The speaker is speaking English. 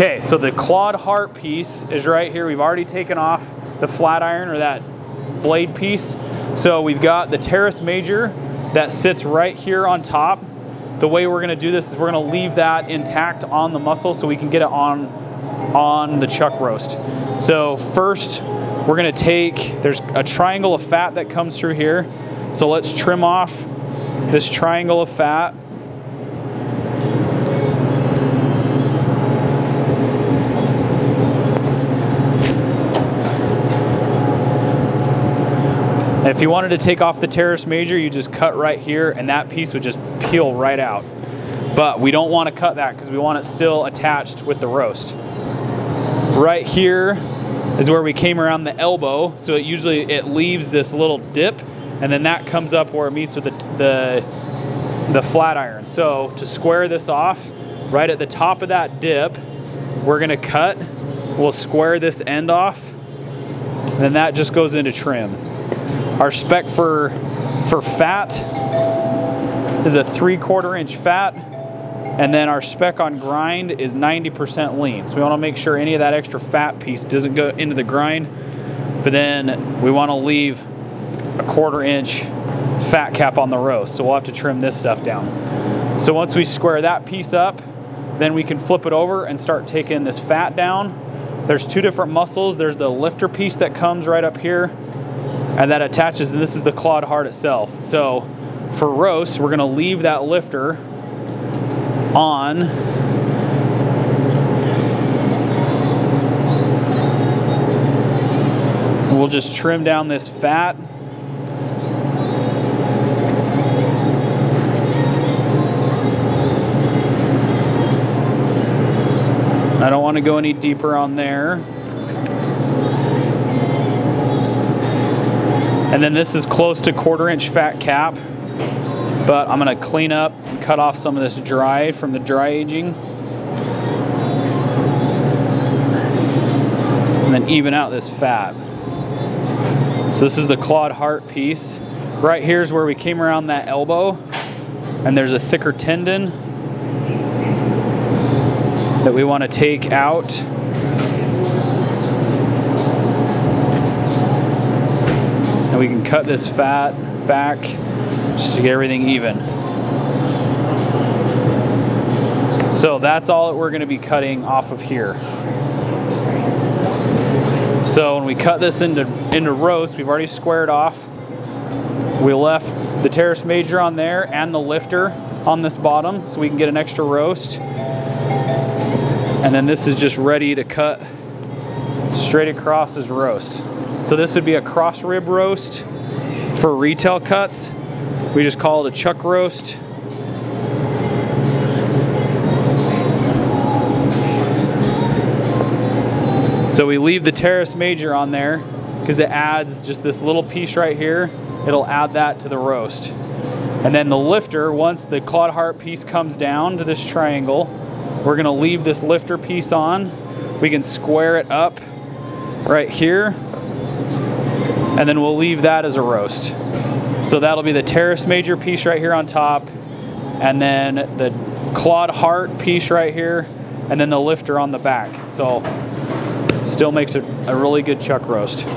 Okay, so the Clod heart piece is right here. We've already taken off the flat iron, or that blade piece. So we've got the Teres major that sits right here on top. The way we're gonna do this is we're gonna leave that intact on the muscle so we can get it on the chuck roast. So first, we're gonna take, there's a triangle of fat that comes through here. So let's trim off this triangle of fat. And if you wanted to take off the Teres major, you just cut right here and that piece would just peel right out. But we don't want to cut that because we want it still attached with the roast. Right here is where we came around the elbow, so it leaves this little dip, and then that comes up where it meets with the flat iron. So to square this off, right at the top of that dip, we're gonna cut. We'll square this end off, and then that just goes into trim. Our spec for fat is a 3/4 inch fat, and then our spec on grind is 90% lean. So we want to make sure any of that extra fat piece doesn't go into the grind, but then we want to leave a 1/4 inch fat cap on the roast. So we'll have to trim this stuff down. So once we square that piece up, then we can flip it over and start taking this fat down. There's two different muscles. There's the lifter piece that comes right up here, and that attaches, and this is the Clod heart itself. So for roast, we're gonna leave that lifter on. We'll just trim down this fat. I don't want to go any deeper on there. And then this is close to 1/4 inch fat cap, but I'm gonna clean up and cut off some of this dry from the dry aging. And then even out this fat. So this is the Clod heart piece. Right here is where we came around that elbow, and there's a thicker tendon that we want to take out. And we can cut this fat back just to get everything even. So that's all that we're going to be cutting off of here. So when we cut this into roast, we've already squared off. We left the Teres major on there and the lifter on this bottom so we can get an extra roast. And then this is just ready to cut straight across as roast. So this would be a cross rib roast for retail cuts. We just call it a chuck roast. So we leave the Teres major on there because it adds just this little piece right here. It'll add that to the roast. And then the lifter, once the Clod heart piece comes down to this triangle, we're gonna leave this lifter piece on. We can square it up right here, and then we'll leave that as a roast. So that'll be the Teres major piece right here on top, and then the Clod heart piece right here, and then the lifter on the back. So still makes it a really good chuck roast.